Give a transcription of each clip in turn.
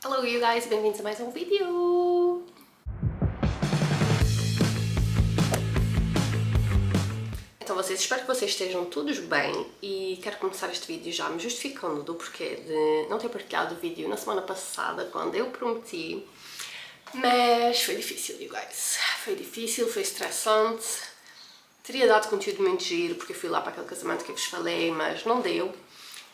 Hello you guys, bem-vindos a mais um vídeo! Então espero que vocês estejam todos bem e quero começar este vídeo já me justificando do porquê de não ter partilhado o vídeo na semana passada quando eu prometi, mas foi difícil, you guys. Foi difícil, foi estressante. Teria dado conteúdo muito giro porque eu fui lá para aquele casamento que eu vos falei, mas não deu.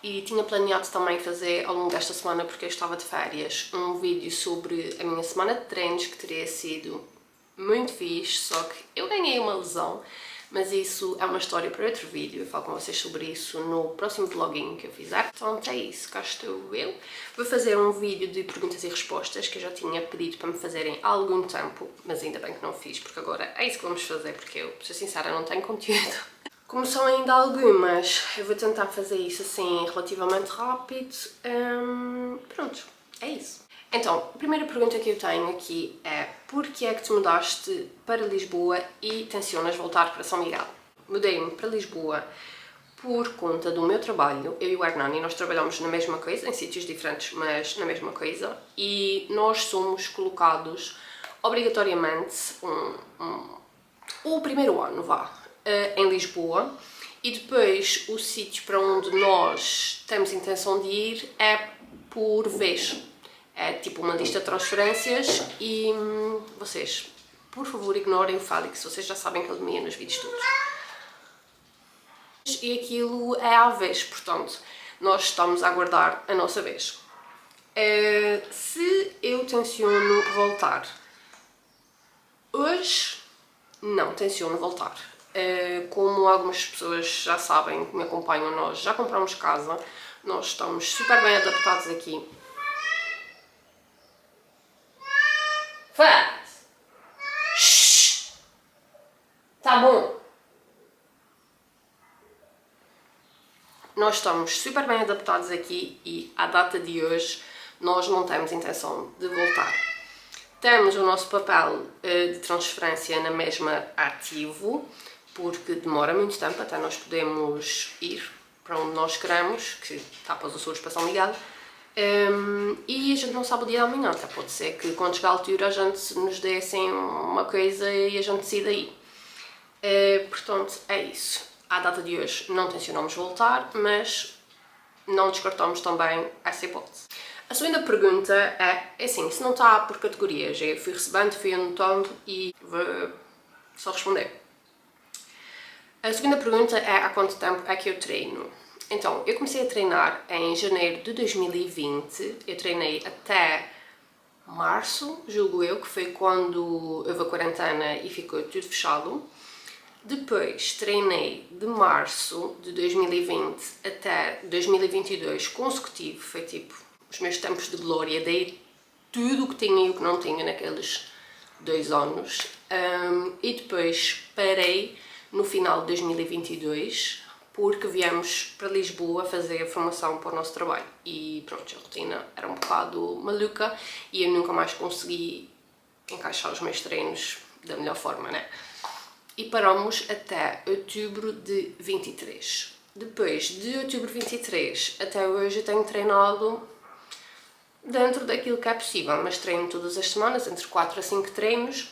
E tinha planeado também fazer ao longo desta semana, porque eu estava de férias, um vídeo sobre a minha semana de treinos que teria sido muito fixe, só que eu ganhei uma lesão, mas isso é uma história para outro vídeo, eu falo com vocês sobre isso no próximo vloginho que eu fizer. Então é isso, cá estou eu. Vou fazer um vídeo de perguntas e respostas que eu já tinha pedido para me fazerem há algum tempo, mas ainda bem que não fiz, porque agora é isso que vamos fazer, porque eu, para ser sincera, não tenho conteúdo. Como são ainda algumas, eu vou tentar fazer isso assim relativamente rápido. Pronto, é isso. Então, a primeira pergunta que eu tenho aqui é: por que é que te mudaste para Lisboa e tencionas voltar para São Miguel? Mudei-me para Lisboa por conta do meu trabalho. Eu e o Hernani, nós trabalhamos na mesma coisa, em sítios diferentes, mas na mesma coisa. E nós somos colocados obrigatoriamente o primeiro ano, em Lisboa, e depois o sítio para onde nós temos intenção de ir é por vez. É tipo uma lista de transferências e vocês, por favor, ignorem o Félix, vocês já sabem que ele me ia nos vídeos todos. E aquilo é à vez, portanto, nós estamos a aguardar a nossa vez. Se eu tenciono voltar hoje, não tenciono voltar. Como algumas pessoas já sabem, que me acompanham, nós já compramos casa, nós estamos super bem adaptados aqui. Faz! Shhh! Tá bom! Nós estamos super bem adaptados aqui e à data de hoje nós não temos intenção de voltar. Temos o nosso papel de transferência na mesma ativo, porque demora muito tempo até nós podemos ir para onde nós queremos, que está para os Açores, para São Miguel, e a gente não sabe o dia de amanhã, até pode ser que quando chegar a altura a gente nos dê assim uma coisa e a gente decida ir. Portanto, é isso. À data de hoje não tencionamos voltar, mas não descartamos também essa hipótese. A segunda pergunta é assim, se não está por categorias, eu fui recebendo, fui anotando e vou só responder. A segunda pergunta é: há quanto tempo é que eu treino? Então, eu comecei a treinar em janeiro de 2020, eu treinei até março, julgo eu, que foi quando houve a quarentena e ficou tudo fechado. Depois treinei de março de 2020 até 2022 consecutivo, foi tipo os meus tempos de glória, dei tudo o que tinha e o que não tinha naqueles 2 anos. E depois parei no final de 2022 porque viemos para Lisboa fazer a formação para o nosso trabalho e pronto, a rotina era um bocado maluca e eu nunca mais consegui encaixar os meus treinos da melhor forma, né? E paramos até outubro de 23. Depois de outubro de 23 até hoje eu tenho treinado dentro daquilo que é possível, mas treino todas as semanas, entre 4 a 5 treinos.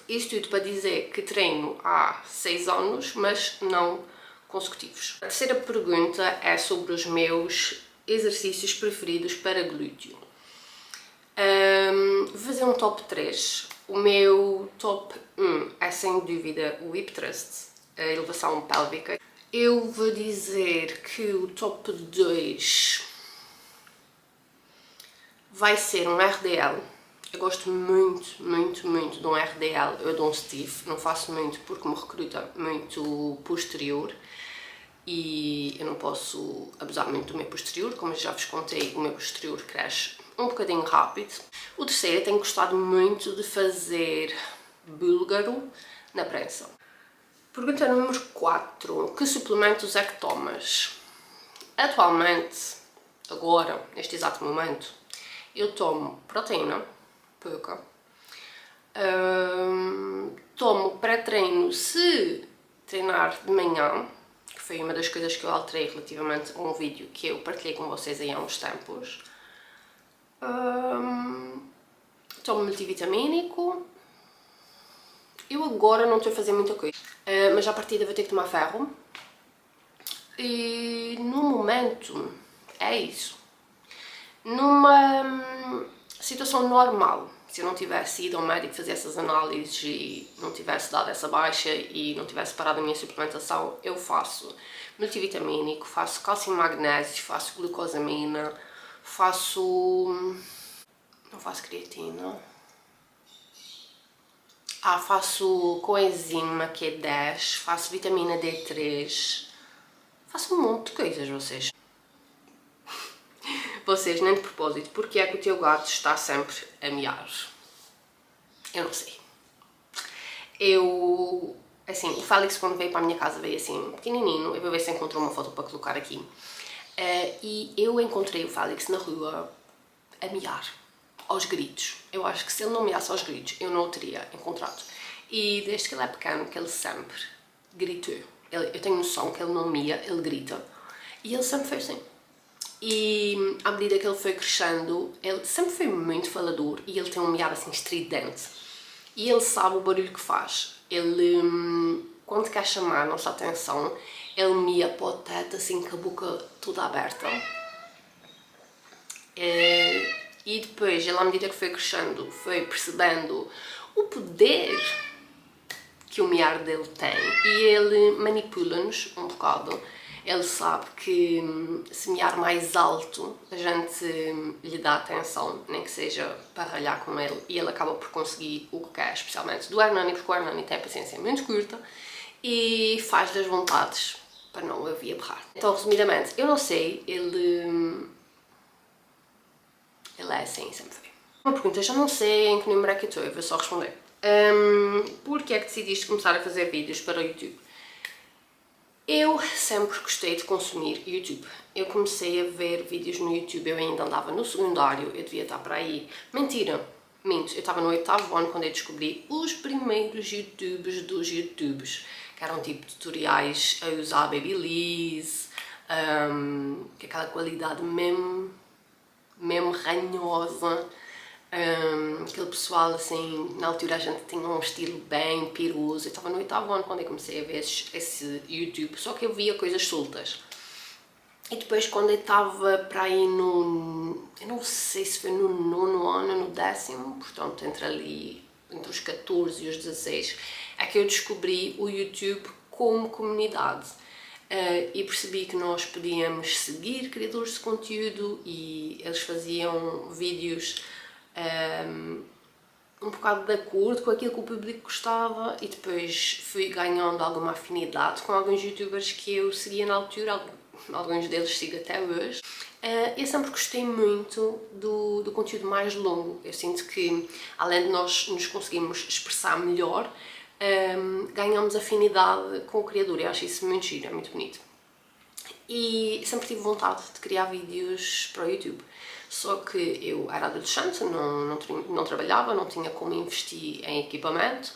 Isto tudo para dizer que treino há 6 anos, mas não consecutivos. A terceira pergunta é sobre os meus exercícios preferidos para glúteo. Vou fazer um top 3. O meu top 1 é sem dúvida o hip thrust, a elevação pélvica. Eu vou dizer que o top 2 vai ser um RDL. Eu gosto muito, muito, muito de um RDL, eu dou um stiff, não faço muito porque me recruta muito posterior e eu não posso abusar muito do meu posterior, como já vos contei, o meu posterior cresce um bocadinho rápido. O terceiro, eu tenho gostado muito de fazer búlgaro na prensa. Pergunta número 4, que suplementos é que tomas? Atualmente, agora, neste exato momento, eu tomo proteína, pouca. Tomo pré-treino se treinar de manhã, que foi uma das coisas que eu alterei relativamente a um vídeo que eu partilhei com vocês aí há uns tempos. tomo multivitamínico. Eu agora não estou a fazer muita coisa, mas à partida vou ter que tomar ferro. E no momento é isso. Numa situação normal, se eu não tivesse ido ao médico fazer essas análises e não tivesse dado essa baixa e não tivesse parado a minha suplementação, eu faço multivitamínico, faço cálcio e magnésio, faço glucosamina, não faço creatina. Faço coenzima Q10, faço vitamina D3, faço um monte de coisas, vocês. Vocês, nem de propósito, porque é que o teu gato está sempre a miar? Eu não sei. Assim, o Félix quando veio para a minha casa veio assim, pequenininho, eu vou ver se encontrou uma foto para colocar aqui. E eu encontrei o Félix na rua a miar, aos gritos. Eu acho que se ele não miasse aos gritos, eu não o teria encontrado. E desde que ele é pequeno, que ele sempre gritou. Eu tenho noção que ele não mia, ele grita. E ele sempre fez assim. E à medida que ele foi crescendo, ele sempre foi muito falador e ele tem um miar assim estridente. E ele sabe o barulho que faz. Ele, quando quer chamar a nossa atenção, ele mia para o teto assim com a boca toda aberta. E depois, ele à medida que foi crescendo, foi percebendo o poder que o miar dele tem e ele manipula-nos um bocado. Ele sabe que se miar mais alto a gente lhe dá atenção, nem que seja para ralhar com ele, e ele acaba por conseguir o que quer, especialmente do Hernani, porque o Hernani tem a paciência muito curta e faz das vontades para não o ouvir berrar. Então, resumidamente, eu não sei, ele é assim, sempre foi. Uma pergunta, eu já não sei em que número é que eu estou, eu vou só responder. Porque é que decidiste começar a fazer vídeos para o YouTube? Eu sempre gostei de consumir YouTube. Eu comecei a ver vídeos no YouTube, eu ainda andava no secundário, eu devia estar para aí. Mentira, minto, eu estava no 8º ano quando eu descobri os primeiros YouTubes dos YouTubes, que eram tipo tutoriais a usar Babyliss, que aquela qualidade mesmo ranhosa. Aquele pessoal assim, na altura a gente tinha um estilo bem piroso. Eu estava no 8º ano quando eu comecei a ver esse YouTube, só que eu via coisas soltas. E depois quando eu estava para aí eu não sei se foi no 9º ano, no 10º, portanto entre os 14 e os 16, é que eu descobri o YouTube como comunidade. E percebi que nós podíamos seguir criadores de conteúdo e eles faziam vídeos um bocado de acordo com aquilo que o público gostava, e depois fui ganhando alguma afinidade com alguns youtubers que eu seguia na altura, alguns deles sigo até hoje. Eu sempre gostei muito do conteúdo mais longo. Eu sinto que, além de nós nos conseguirmos expressar melhor, ganhamos afinidade com o criador. Eu acho isso muito giro, é muito bonito. E sempre tive vontade de criar vídeos para o YouTube. Só que eu era adolescente, não trabalhava, não tinha como investir em equipamento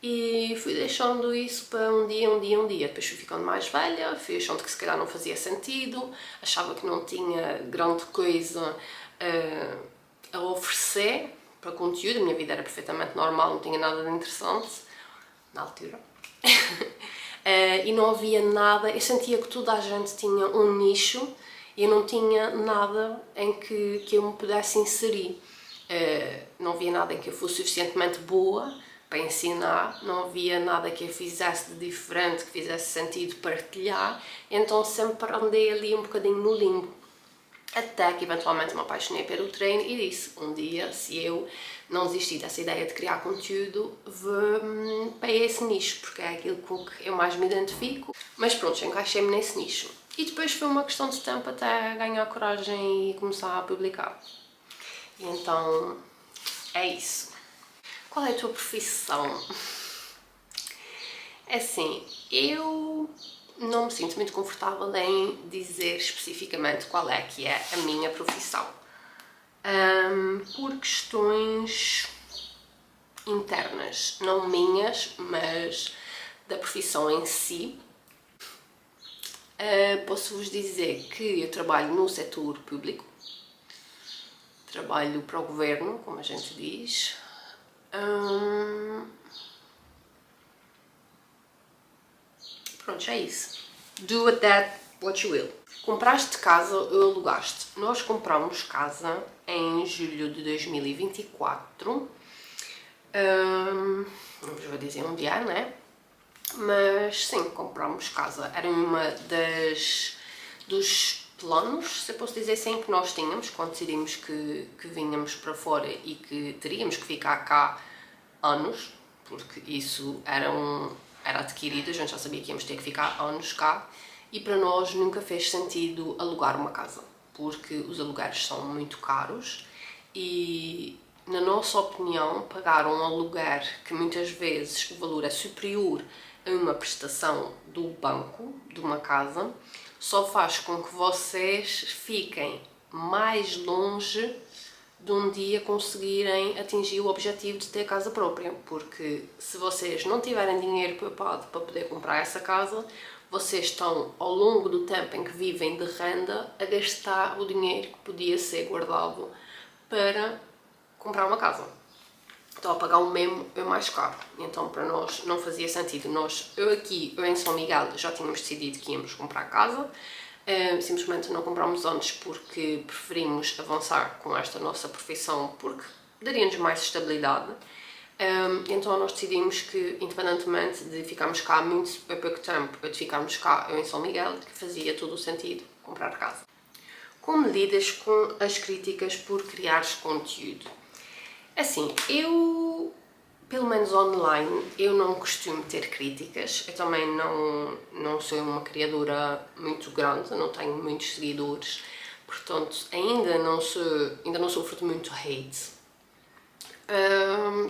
e fui deixando isso para um dia. Depois fui ficando mais velha, fui achando que se calhar não fazia sentido, achava que não tinha grande coisa a oferecer para conteúdo. A minha vida era perfeitamente normal, não tinha nada de interessante na altura. E não havia nada, eu sentia que toda a gente tinha um nicho e eu não tinha nada em que eu me pudesse inserir. Não havia nada em que eu fosse suficientemente boa para ensinar, não havia nada que eu fizesse de diferente, que fizesse sentido partilhar, então sempre andei ali um bocadinho no limbo. Até que eventualmente me apaixonei pelo treino e disse, um dia, se eu não desistir dessa ideia de criar conteúdo, vou para esse nicho, porque é aquilo com que eu mais me identifico. Mas pronto, encaixei-me nesse nicho. E depois foi uma questão de tempo até ganhar coragem e começar a publicar. E então, é isso. Qual é a tua profissão? É assim, eu não me sinto muito confortável em dizer especificamente qual é que é a minha profissão. Por questões internas, não minhas, mas da profissão em si. Posso-vos dizer que eu trabalho no setor público, trabalho para o governo, como a gente diz. Pronto, é isso. Do with that what you will. Compraste casa ou alugaste? Nós compramos casa em julho de 2024. Não vou dizer um dia, né? Mas sim, compramos casa. Era uma dos planos, se eu posso dizer assim, que nós tínhamos quando decidimos que vinhamos para fora e que teríamos que ficar cá anos, porque isso era adquirido, a gente já sabia que íamos ter que ficar anos cá, e para nós nunca fez sentido alugar uma casa, porque os alugueres são muito caros e, na nossa opinião, pagar um aluguer que muitas vezes o valor é superior a uma prestação do banco de uma casa só faz com que vocês fiquem mais longe de um dia conseguirem atingir o objetivo de ter casa própria, porque se vocês não tiverem dinheiro poupado para poder comprar essa casa, vocês estão, ao longo do tempo em que vivem de renda, a gastar o dinheiro que podia ser guardado para comprar uma casa. Então a pagar o mesmo é mais caro, então para nós não fazia sentido. Eu em São Miguel já tínhamos decidido que íamos comprar casa, simplesmente não comprámos antes porque preferimos avançar com esta nossa profissão porque daria-nos mais estabilidade. Então nós decidimos que, independentemente de ficarmos cá muito pouco tempo ou de ficarmos cá eu em São Miguel, que fazia todo o sentido comprar casa. Como lidas com as críticas por criares conteúdo? Assim, eu, pelo menos online, eu não costumo ter críticas. Eu também não sou uma criadora muito grande, não tenho muitos seguidores, portanto ainda não sofro de muito hate.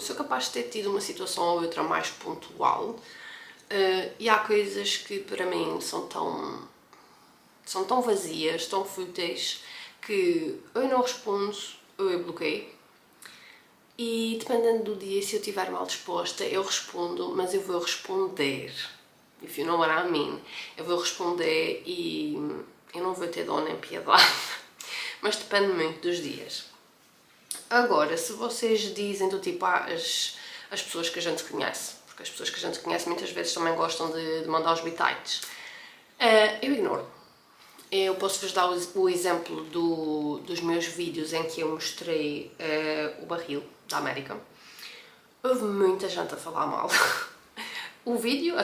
Sou capaz de ter tido uma situação ou outra mais pontual, e há coisas que para mim são tão vazias, tão fúteis, que ou eu não respondo ou eu bloqueio. E dependendo do dia, se eu estiver mal disposta, eu respondo, mas eu vou responder. If you know what I mean. Eu vou responder e eu não vou ter dó nem piedade. Mas depende muito dos dias. Agora, se vocês dizem do tipo as pessoas que a gente conhece, porque as pessoas que a gente conhece muitas vezes também gostam de mandar os bitites, eu ignoro. Eu posso-vos dar o exemplo dos meus vídeos em que eu mostrei o barril da América. Houve muita gente a falar mal. O vídeo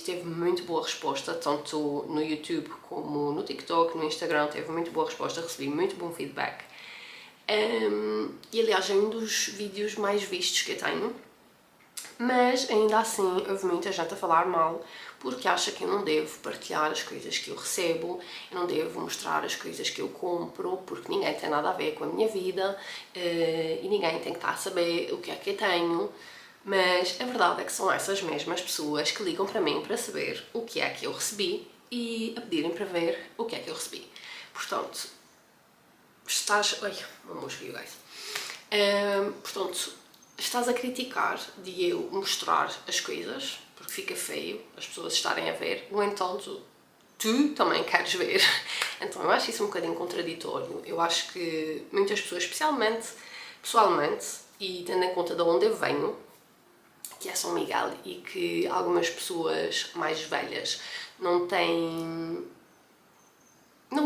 teve muito boa resposta, tanto no YouTube como no TikTok, no Instagram, teve muito boa resposta, recebi muito bom feedback. E aliás é um dos vídeos mais vistos que eu tenho. Mas ainda assim houve muita gente a falar mal porque acha que eu não devo partilhar as coisas que eu recebo, eu não devo mostrar as coisas que eu compro porque ninguém tem nada a ver com a minha vida e ninguém tem que estar a saber o que é que eu tenho. Mas a verdade é que são essas mesmas pessoas que ligam para mim para saber o que é que eu recebi e a pedirem para ver o que é que eu recebi. Portanto, Ai, uma mosca, you guys. Portanto, estás a criticar de eu mostrar as coisas, porque fica feio as pessoas estarem a ver, no entanto, tu também queres ver. Então eu acho isso um bocadinho contraditório. Eu acho que muitas pessoas, especialmente pessoalmente, e tendo em conta de onde eu venho, que é São Miguel, e que algumas pessoas mais velhas não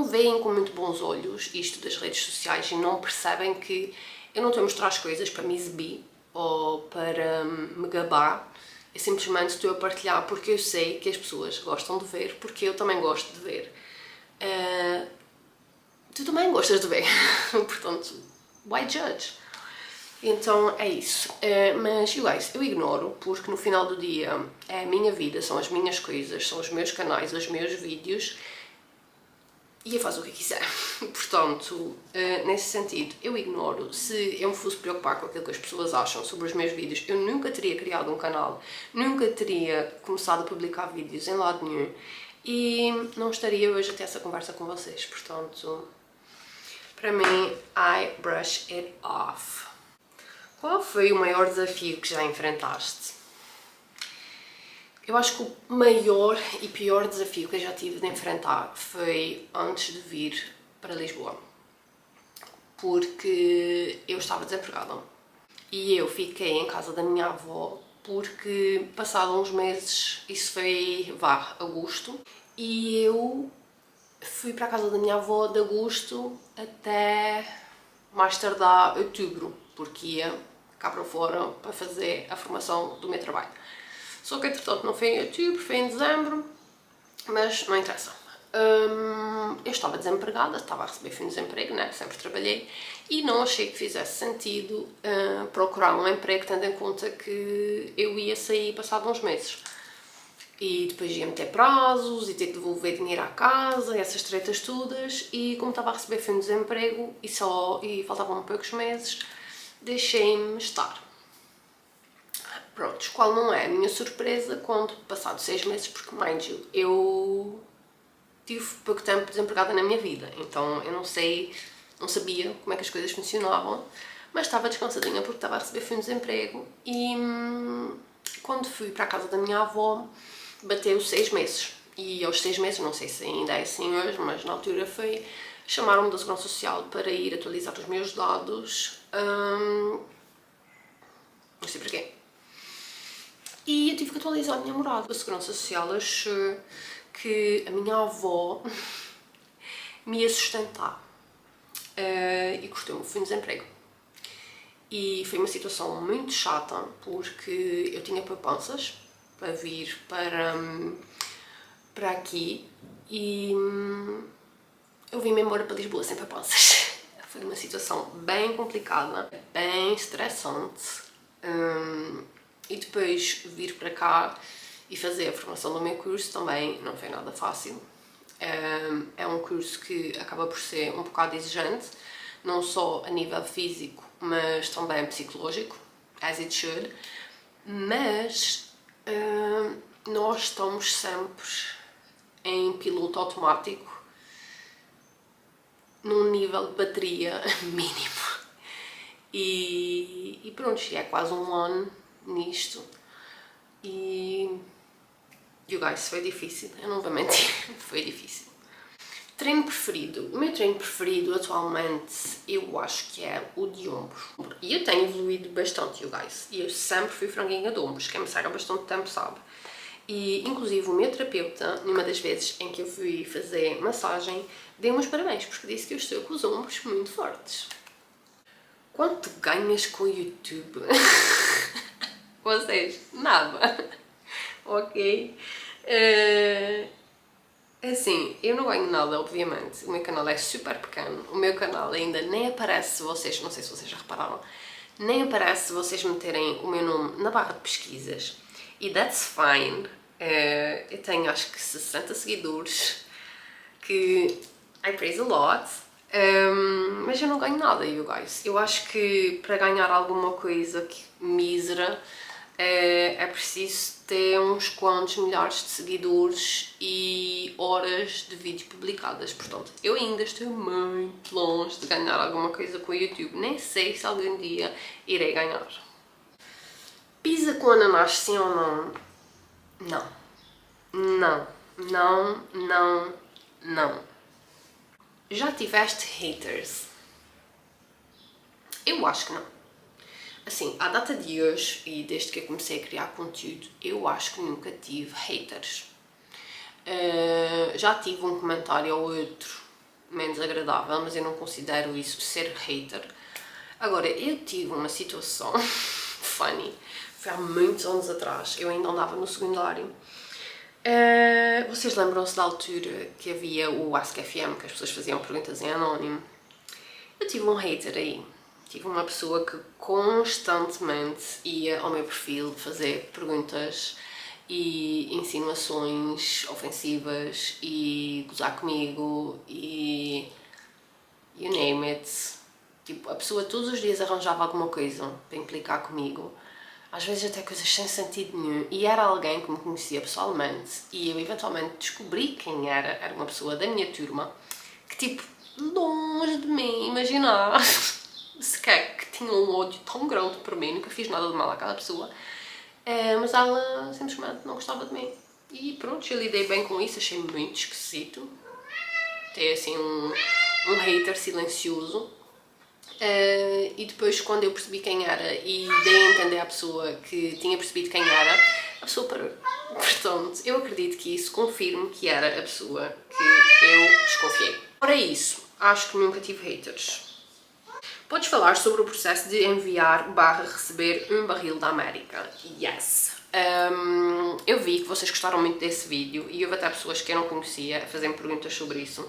veem com muito bons olhos isto das redes sociais e não percebem que eu não estou a mostrar as coisas para me exibir ou para me gabar, eu simplesmente estou a partilhar porque eu sei que as pessoas gostam de ver, porque eu também gosto de ver. Tu também gostas de ver, portanto, why judge? Então é isso. Mas, you guys, eu ignoro porque no final do dia é a minha vida, são as minhas coisas, são os meus canais, os meus vídeos e eu faço o que quiser. Portanto, nesse sentido, eu ignoro. Se eu me fosse preocupar com aquilo que as pessoas acham sobre os meus vídeos, eu nunca teria criado um canal, nunca teria começado a publicar vídeos em lado nenhum e não estaria hoje a ter essa conversa com vocês. Portanto, para mim, I brush it off. Qual foi o maior desafio que já enfrentaste? Eu acho que o maior e pior desafio que eu já tive de enfrentar foi antes de vir para Lisboa. porque eu estava desempregada. E eu fiquei em casa da minha avó porque passados uns meses, isso foi, agosto, e eu fui para a casa da minha avó de agosto até mais tardar outubro, porque ia cá para fora para fazer a formação do meu trabalho. Só que entretanto não foi em outubro, foi em dezembro, mas não interessa. Eu estava desempregada, estava a receber fundo de desemprego, né? Sempre trabalhei, e não achei que fizesse sentido procurar um emprego tendo em conta que eu ia sair passado uns meses. E depois ia meter prazos e ter que devolver dinheiro à casa, essas tretas todas, e como estava a receber fundo de desemprego e faltavam poucos meses, deixei-me estar. Pronto, qual não é a minha surpresa quando, passados 6 meses, porque, mind you, eu tive pouco tempo desempregada na minha vida, então eu não sabia como é que as coisas funcionavam, mas estava descansadinha porque estava a receber fundo de desemprego e quando fui para a casa da minha avó, bateu 6 meses. E aos 6 meses, não sei se ainda é assim hoje, mas na altura foi, chamaram-me da Segurança Social para ir atualizar os meus dados, não sei porquê. E eu tive que atualizar a minha morada. A Segurança Social achou que a minha avó me ia sustentar e cortou-me o fundo de desemprego. E foi uma situação muito chata porque eu tinha poupanças para vir para aqui e eu vim-me embora para Lisboa sem poupanças. Foi uma situação bem complicada, bem estressante. E depois vir para cá e fazer a formação do meu curso também não foi nada fácil. É um curso que acaba por ser um bocado exigente, não só a nível físico, mas também psicológico, as it should. Mas nós estamos sempre em piloto automático, num nível de bateria mínimo. E pronto, é quase um ano nisto. E you guys, foi difícil, eu não vou mentir, foi difícil. Treino preferido. O meu treino preferido atualmente eu acho que é o de ombros. E eu tenho evoluído bastante, you guys. E eu sempre fui franguinha de ombros, quem me segue há bastante tempo sabe. E inclusive o meu terapeuta, numa das vezes em que eu fui fazer massagem, deu-me os parabéns, porque disse que eu estou com os ombros muito fortes. Quanto ganhas com o YouTube? Vocês? Nada. Ok? Assim, eu não ganho nada, obviamente. O meu canal é super pequeno. O meu canal ainda nem aparece se vocês, não sei se vocês já repararam, nem aparece se vocês meterem o meu nome na barra de pesquisas. E that's fine. Eu tenho acho que 60 seguidores, que I praise a lot. Mas eu não ganho nada, you guys. Eu acho que para ganhar alguma coisa mísera é preciso ter uns quantos milhares de seguidores e horas de vídeo publicadas. Portanto, eu ainda estou muito longe de ganhar alguma coisa com o YouTube. Nem sei se algum dia irei ganhar. Pizza com ananás, sim ou não? Não. Não. Não, não, não. Já tiveste haters? Eu acho que não. Assim, à data de hoje, e desde que eu comecei a criar conteúdo, eu acho que nunca tive haters. Já tive um comentário ou outro menos agradável, mas eu não considero isso ser hater. Agora, eu tive uma situação funny, foi há muitos anos atrás, eu ainda andava no secundário. Vocês lembram-se da altura que havia o AskFM, que as pessoas faziam perguntas em anónimo? Eu tive um hater aí. Tive uma pessoa que constantemente ia ao meu perfil fazer perguntas e insinuações ofensivas e gozar comigo e you name it. Tipo, a pessoa todos os dias arranjava alguma coisa para implicar comigo, às vezes até coisas sem sentido nenhum, e era alguém que me conhecia pessoalmente e eu eventualmente descobri quem era. Era uma pessoa da minha turma que, tipo, longe de mim imaginar sequer que tinha um ódio tão grande por mim, nunca fiz nada de mal àquela pessoa, mas ela simplesmente não gostava de mim. E pronto, eu lidei bem com isso, achei muito esquisito ter assim um hater silencioso. E depois, quando eu percebi quem era e dei a entender à pessoa que tinha percebido quem era, a pessoa parou. Portanto, eu acredito que isso confirme que era a pessoa que eu desconfiei. Ora isso, acho que nunca tive haters. Podes falar sobre o processo de enviar / receber um barril da América? Yes! Eu vi que vocês gostaram muito desse vídeo e houve até pessoas que eu não conhecia a fazerem perguntas sobre isso.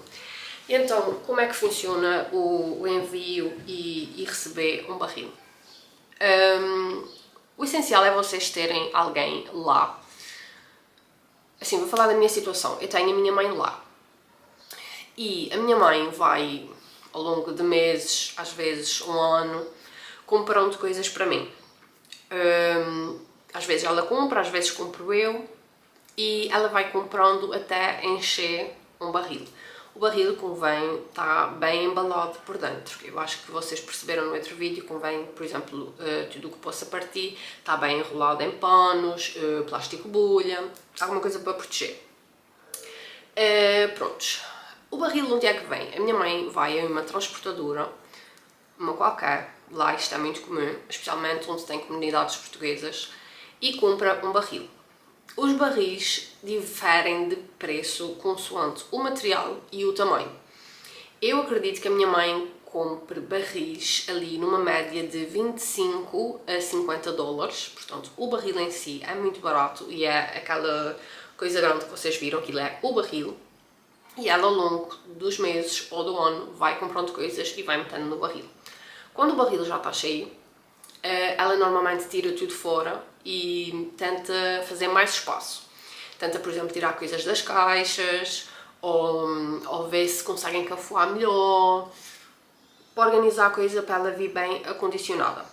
Então, como é que funciona o envio e receber um barril? O essencial é vocês terem alguém lá. Assim, vou falar da minha situação. Eu tenho a minha mãe lá. E a minha mãe vai, ao longo de meses, às vezes um ano, comprando coisas para mim. Às vezes ela compra, às vezes compro eu. E ela vai comprando até encher um barril. O barril convém estar bem embalado por dentro. Eu acho que vocês perceberam no outro vídeo, convém, por exemplo, tudo o que possa partir, está bem enrolado em panos, plástico bolha, alguma coisa para proteger. Prontos. O barril onde é que vem? A minha mãe vai a uma transportadora, uma qualquer, lá isto é muito comum, especialmente onde tem comunidades portuguesas, e compra um barril. Os barris diferem de preço consoante o material e o tamanho. Eu acredito que a minha mãe compre barris ali numa média de 25 a 50 dólares, portanto o barril em si é muito barato e é aquela coisa grande que vocês viram, aquilo é o barril, e ela ao longo dos meses ou do ano vai comprando coisas e vai metendo no barril. Quando o barril já está cheio, ela normalmente tira tudo fora e tenta fazer mais espaço. Tenta, por exemplo, tirar coisas das caixas ou ver se conseguem cafuar melhor, para organizar a coisa para ela vir bem acondicionada.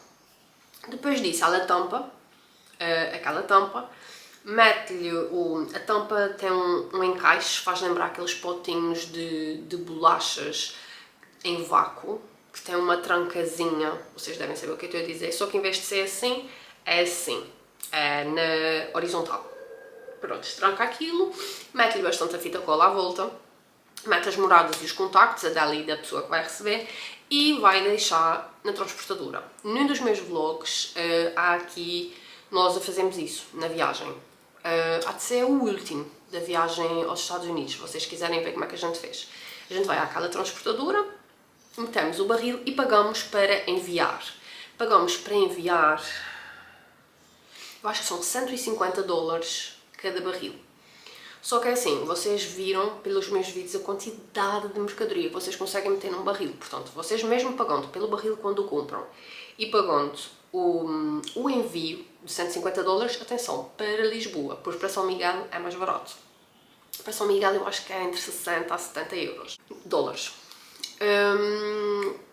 Depois disso, ela tampa aquela tampa, mete-lhe a tampa tem um encaixe, faz lembrar aqueles potinhos de bolachas em vácuo, que tem uma trancazinha, vocês devem saber o que eu estou a dizer, só que em vez de ser assim, é assim, é na horizontal. Pronto, tranca aquilo, mete-lhe bastante a fita cola à volta, mete as moradas e os contactos, a dela e da pessoa que vai receber, e vai deixar na transportadora. Num dos meus vlogs, há aqui, nós fazemos isso, na viagem. Há de ser o último da viagem aos Estados Unidos, se vocês quiserem ver como é que a gente fez. A gente vai àquela transportadora, metemos o barril e pagamos para enviar. Pagamos para enviar, eu acho que são 150 dólares cada barril. Só que é assim, vocês viram pelos meus vídeos a quantidade de mercadoria que vocês conseguem meter num barril. Portanto, vocês mesmo pagando pelo barril quando o compram e pagando o envio de 150 dólares, atenção, para Lisboa, pois para São Miguel é mais barato. Para São Miguel eu acho que é entre 60 a 70 dólares.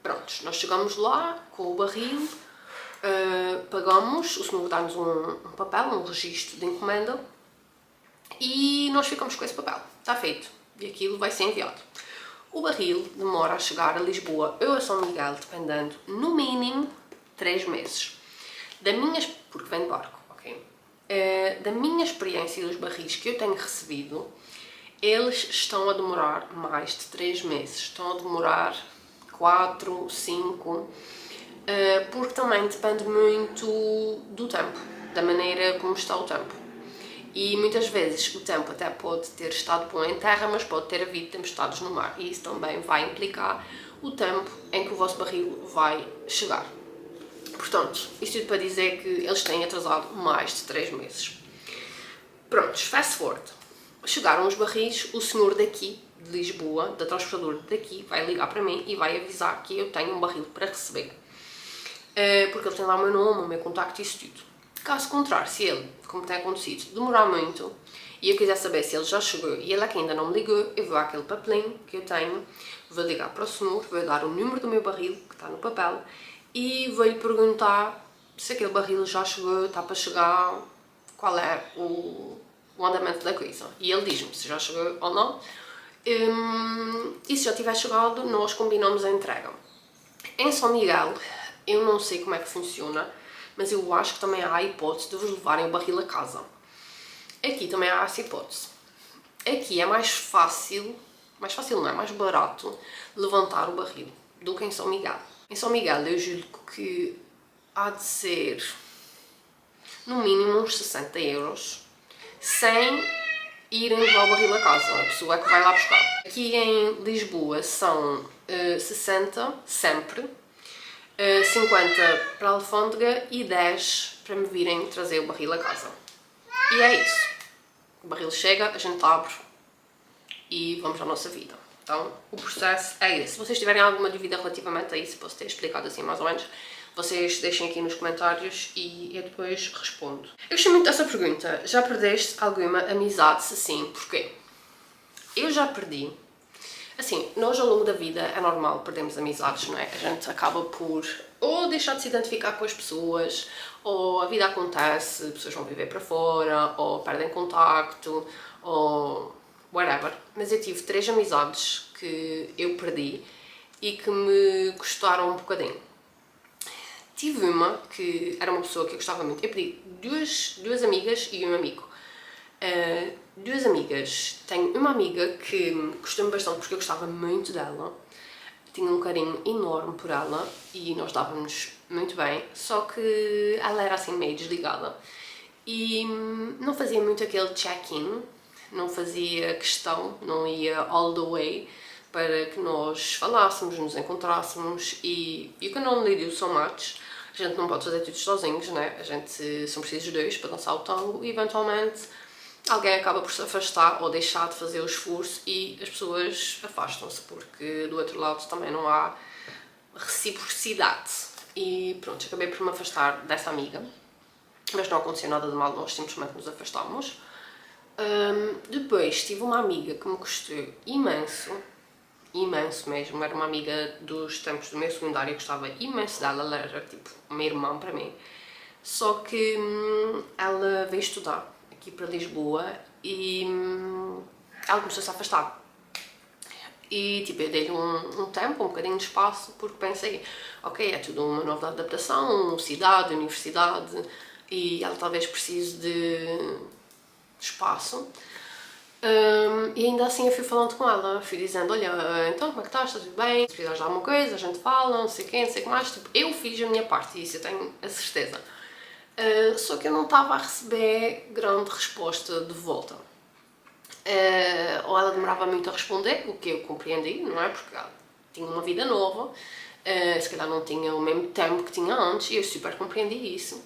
Prontos, nós chegamos lá com o barril, pagamos, o senhor dá-nos um papel, um registro de encomenda e nós ficamos com esse papel, está feito, e aquilo vai ser enviado. O barril demora a chegar a Lisboa ou a São Miguel, dependendo, no mínimo 3 meses. Porque vem de barco, ok? Da minha experiência dos barris que eu tenho recebido, eles estão a demorar mais de 3 meses, estão a demorar 4, 5, porque também depende muito do tempo, da maneira como está o tempo. E muitas vezes o tempo até pode ter estado bom em terra, mas pode ter havido tempestades no mar, e isso também vai implicar o tempo em que o vosso barril vai chegar. Portanto, isto tudo para dizer que eles têm atrasado mais de 3 meses. Prontos, fast forward. Chegaram os barris, o senhor daqui, de Lisboa, da transportadora daqui, vai ligar para mim e vai avisar que eu tenho um barril para receber. Porque ele tem lá o meu nome, o meu contacto e isso tudo. Caso contrário, se ele, como tem acontecido, demorar muito e eu quiser saber se ele já chegou e ele aqui ainda não me ligou, eu vou àquele papelinho que eu tenho, vou ligar para o senhor, vou dar o número do meu barril, que está no papel, e vou-lhe perguntar se aquele barril já chegou, está para chegar, qual é o andamento da coisa. E ele diz-me se já chegou ou não. E se já tiver chegado, nós combinamos a entrega. Em São Miguel, eu não sei como é que funciona, mas eu acho que também há a hipótese de vos levarem o barril a casa. Aqui também há essa hipótese. Aqui é mais fácil não é mais barato levantar o barril do que em São Miguel. Em São Miguel eu julgo que há de ser no mínimo uns 60 euros, sem irem levar o barril a casa, a pessoa é que vai lá buscar. Aqui em Lisboa são 60 sempre, 50 para a alfândega e 10 para me virem trazer o barril a casa. E é isso. O barril chega, a gente abre e vamos à nossa vida. Então, o processo é esse. Se vocês tiverem alguma dúvida relativamente a isso, posso ter explicado assim mais ou menos, vocês deixem aqui nos comentários e eu depois respondo. Eu gostei muito dessa pergunta. Já perdeste alguma amizade? Se sim, porquê? Eu já perdi. Assim, nós ao longo da vida é normal perdermos amizades, não é? A gente acaba por ou deixar de se identificar com as pessoas, ou a vida acontece, pessoas vão viver para fora, ou perdem contacto, ou whatever. Mas eu tive 3 amizades que eu perdi e que me custaram um bocadinho. Tive uma que era uma pessoa que eu gostava muito. Eu perdi duas amigas e um amigo. 2 amigas. Tenho uma amiga que gostei-me bastante porque eu gostava muito dela. Tinha um carinho enorme por ela e nós dávamos muito bem. Só que ela era assim meio desligada e não fazia muito aquele check-in, não fazia questão, não ia all the way para que nós falássemos, nos encontrássemos e you can only do so much. A gente não pode fazer tudo sozinhos, né? A gente são precisos 2 para dançar o tango e eventualmente alguém acaba por se afastar ou deixar de fazer o esforço e as pessoas afastam-se porque do outro lado também não há reciprocidade. E pronto, acabei por me afastar dessa amiga, mas não aconteceu nada de mal, nós simplesmente nos afastámos. Depois tive uma amiga que me custou imenso mesmo, era uma amiga dos tempos do meu secundário, eu gostava imenso dela, ela era tipo uma irmã para mim, só que ela veio estudar aqui para Lisboa e ela começou-se a afastar. E tipo, eu dei-lhe um tempo, um bocadinho de espaço, porque pensei, ok, é tudo uma nova adaptação, cidade, universidade, e ela talvez precise de espaço. E ainda assim eu fui falando com ela, fui dizendo, olha, então como é que estás, está tudo bem? Se precisares de alguma coisa, a gente fala, não sei quem, não sei o que mais. Tipo, eu fiz a minha parte, e isso eu tenho a certeza. Só que eu não estava a receber grande resposta de volta. Ou ela demorava muito a responder, o que eu compreendi, não é? Porque ela tinha uma vida nova, se calhar não tinha o mesmo tempo que tinha antes, e eu super compreendi isso.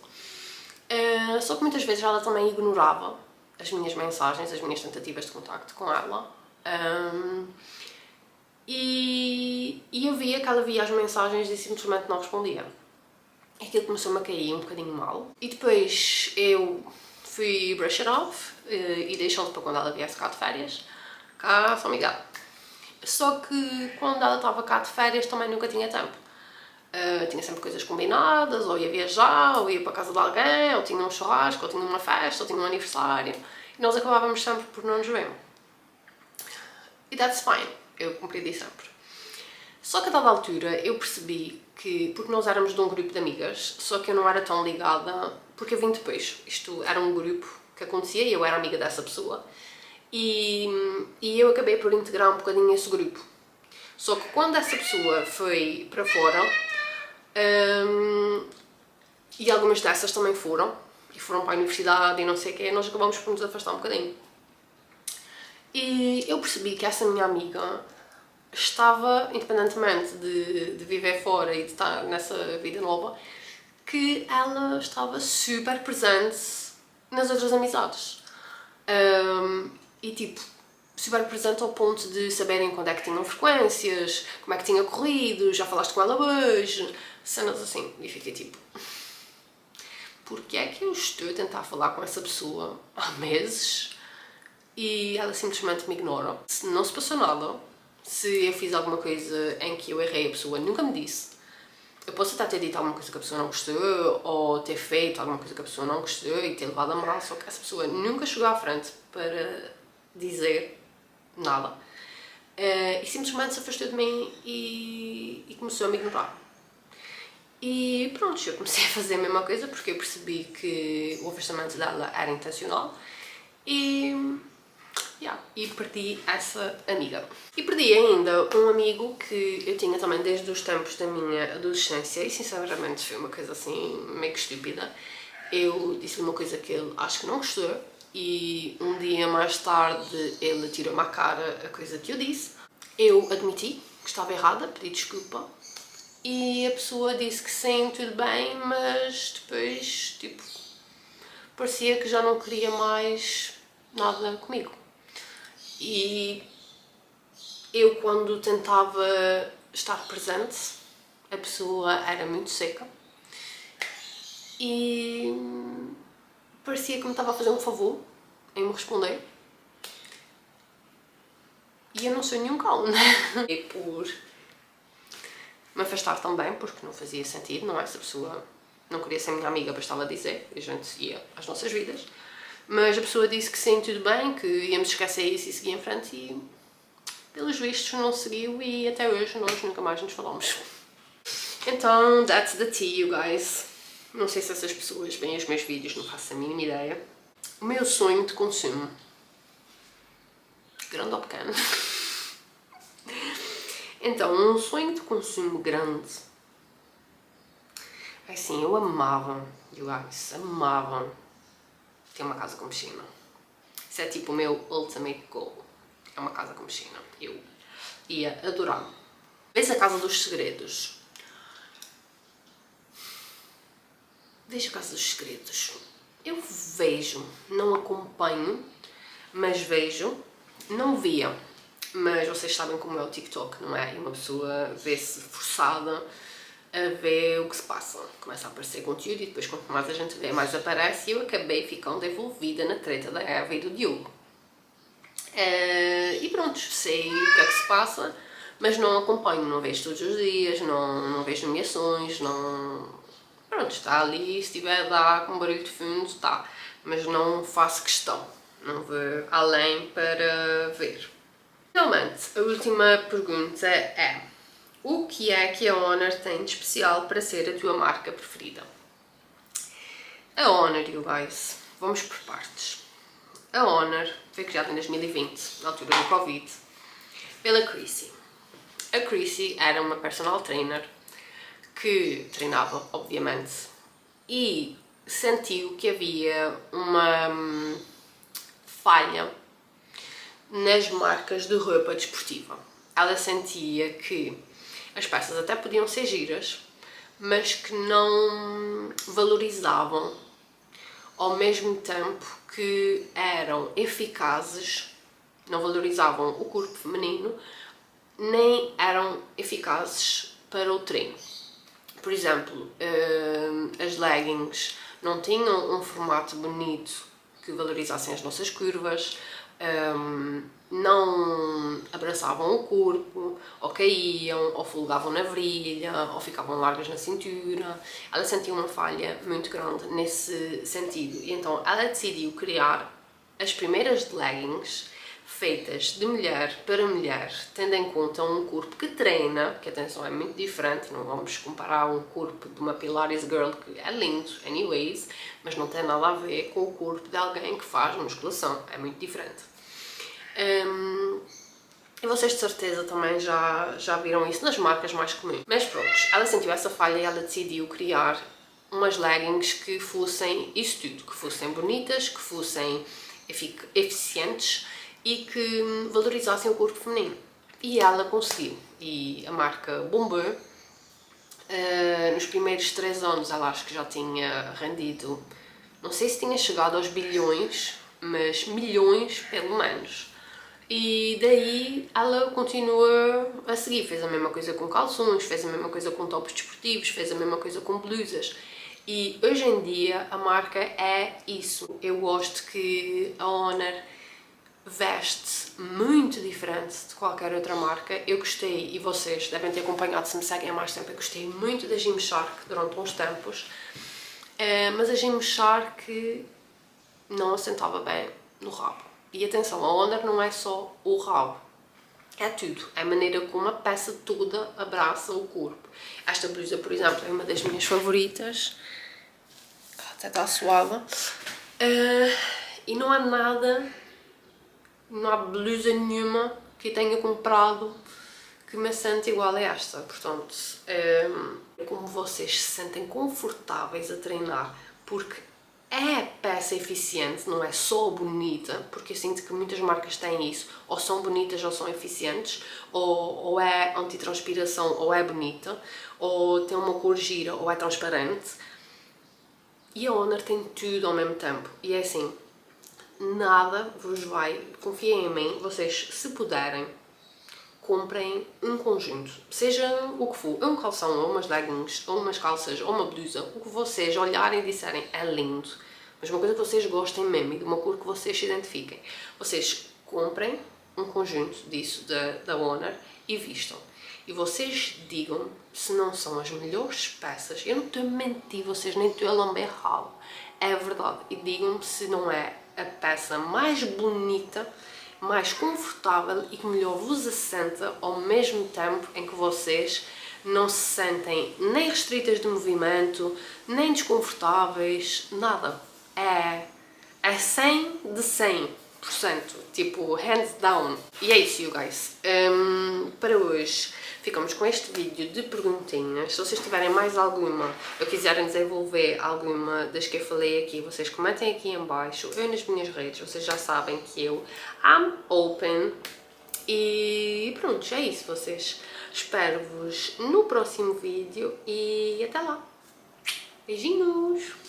Só que muitas vezes ela também ignorava as minhas mensagens, as minhas tentativas de contacto com ela. E eu via que ela via as mensagens e simplesmente não respondia. Aquilo começou-me a cair um bocadinho mal. E depois eu fui brush it off e deixou-se para quando ela viesse cá de férias, cá a São Miguel. Só que quando ela estava cá de férias também nunca tinha tempo. Tinha sempre coisas combinadas, ou ia viajar, ou ia para a casa de alguém, ou tinha um churrasco, ou tinha uma festa, ou tinha um aniversário. E nós acabávamos sempre por não nos ver. E that's fine, eu compreendi sempre. Só que a dada altura eu percebi que, porque nós éramos de um grupo de amigas, só que eu não era tão ligada, porque eu vim depois. Isto era um grupo que acontecia e eu era amiga dessa pessoa. E eu acabei por integrar um bocadinho esse grupo. Só que quando essa pessoa foi para fora, e algumas dessas também foram, e foram para a universidade e não sei o quê, nós acabamos por nos afastar um bocadinho. E eu percebi que essa minha amiga estava, independentemente de viver fora e de estar nessa vida nova, que ela estava super presente nas outras amizades. E tipo, super presente ao ponto de saberem quando é que tinham frequências, como é que tinha corrido, já falaste com ela hoje, cenas assim. E fiquei tipo, porque é que eu estou a tentar falar com essa pessoa há meses e ela simplesmente me ignora? Se não se passou nada, se eu fiz alguma coisa em que eu errei, a pessoa nunca me disse. Eu posso até ter dito alguma coisa que a pessoa não gostou, ou ter feito alguma coisa que a pessoa não gostou e ter levado a mal, só que essa pessoa nunca chegou à frente para dizer nada. E simplesmente se afastou de mim e começou a me ignorar. E pronto, eu comecei a fazer a mesma coisa porque eu percebi que o afastamento dela era intencional e Yeah, e perdi essa amiga. E perdi ainda um amigo que eu tinha também desde os tempos da minha adolescência e sinceramente foi uma coisa assim meio que estúpida. Eu disse-lhe uma coisa que ele acho que não gostou e um dia mais tarde ele tirou-me à cara a coisa que eu disse. Eu admiti que estava errada, pedi desculpa e a pessoa disse que sim, tudo bem, mas depois, tipo, parecia que já não queria mais nada comigo. E eu, quando tentava estar presente, a pessoa era muito seca e parecia que me estava a fazer um favor em me responder. E eu não sou nenhum cão, né? E por me afastar também, porque não fazia sentido, não é? Se a pessoa não queria ser minha amiga, bastava dizer, e a gente ia às nossas vidas. Mas a pessoa disse que sim, tudo bem, que íamos esquecer isso e seguir em frente e, pelos vistos, não seguiu e até hoje nós nunca mais nos falamos. Então, that's the tea, you guys. Não sei se essas pessoas veem os meus vídeos, não faço a mínima ideia. O meu sonho de consumo, grande ou pequeno? Então, um sonho de consumo grande. Assim, eu amava, you guys, amava ter uma casa com piscina. Isso é tipo o meu ultimate goal. É uma casa com piscina. Eu ia adorar. Vês a Casa dos Segredos? Vejo a Casa dos Segredos. Eu vejo, não acompanho, mas vejo. Não via, mas vocês sabem como é o TikTok, não é? E uma pessoa vê-se forçada a ver o que se passa. Começa a aparecer conteúdo e depois quanto mais a gente vê, mais aparece e eu acabei ficando envolvida na treta da Eva e do Diogo. E pronto, sei o que é que se passa, mas não acompanho, não vejo todos os dias, não vejo nomeações, não... Pronto, está ali, se tiver a dar com barulho de fundo, está. Mas não faço questão, não vou além para ver. Finalmente, a última pergunta é: o que é que a Honor tem de especial para ser a tua marca preferida? A Honor, you guys, vamos por partes. A Honor foi criada em 2020, na altura do Covid, pela Chrissy. A Chrissy era uma personal trainer que treinava, obviamente, e sentiu que havia uma falha nas marcas de roupa desportiva. Ela sentia que as peças até podiam ser giras, mas que não valorizavam ao mesmo tempo que eram eficazes, não valorizavam o corpo feminino, nem eram eficazes para o treino. Por exemplo, as leggings não tinham um formato bonito que valorizassem as nossas curvas, não abraçavam o corpo, ou caíam, ou folgavam na virilha, ou ficavam largas na cintura. Ela sentia uma falha muito grande nesse sentido e então ela decidiu criar as primeiras leggings feitas de mulher para mulher, tendo em conta um corpo que treina, que atenção é muito diferente, não vamos comparar um corpo de uma Pilates Girl que é lindo, anyways, mas não tem nada a ver com o corpo de alguém que faz musculação, é muito diferente. E vocês de certeza também já viram isso nas marcas mais comuns. Mas pronto, ela sentiu essa falha e ela decidiu criar umas leggings que fossem isso tudo, que fossem bonitas, que fossem eficientes e que valorizassem o corpo feminino. E ela conseguiu. E a marca bombou. Nos primeiros 3 anos ela acho que já tinha rendido, não sei se tinha chegado aos bilhões, mas milhões pelo menos. E daí ela continua a seguir, fez a mesma coisa com calções, fez a mesma coisa com tops desportivos, fez a mesma coisa com blusas. E hoje em dia a marca é isso. Eu gosto que a Honor veste muito diferente de qualquer outra marca. Eu gostei, e vocês devem ter acompanhado se me seguem há mais tempo, eu gostei muito da Gymshark durante uns tempos, mas a Gymshark não assentava bem no rabo. E atenção, a Honor não é só o rabo, é tudo, é a maneira como a peça toda abraça o corpo. Esta blusa, por exemplo, é uma das minhas favoritas, até está suave, e não há nada não há blusa nenhuma que eu tenha comprado que me sente igual a esta. Portanto, como vocês se sentem confortáveis a treinar, porque é peça eficiente, não é só bonita, porque eu sinto que muitas marcas têm isso, ou são bonitas ou são eficientes, ou é antitranspiração ou é bonita, ou tem uma cor gira ou é transparente. E a Honor tem tudo ao mesmo tempo. E é assim, nada vos vai, confiem em mim, vocês se puderem, comprem um conjunto, seja o que for, um calção, ou umas leggings, ou umas calças, ou uma blusa, o que vocês olharem e disserem é lindo, mas uma coisa que vocês gostem mesmo e de uma cor que vocês se identifiquem, vocês comprem um conjunto disso da Honor e vistam. E vocês digam se não são as melhores peças. Eu não estou a mentir, vocês nem estou a lamber ralo. É verdade. E digam-me se não é a peça mais bonita, mais confortável e que melhor vos assenta ao mesmo tempo em que vocês não se sentem nem restritas de movimento, nem desconfortáveis, nada. É 100 de 100%, tipo, hands down. E é isso, you guys. Para hoje ficamos com este vídeo de perguntinhas. Se vocês tiverem mais alguma ou quiserem desenvolver alguma das que eu falei aqui, vocês comentem aqui em baixo, eu nas minhas redes, vocês já sabem que eu am open. E pronto, é isso, vocês. Espero-vos no próximo vídeo e até lá. Beijinhos!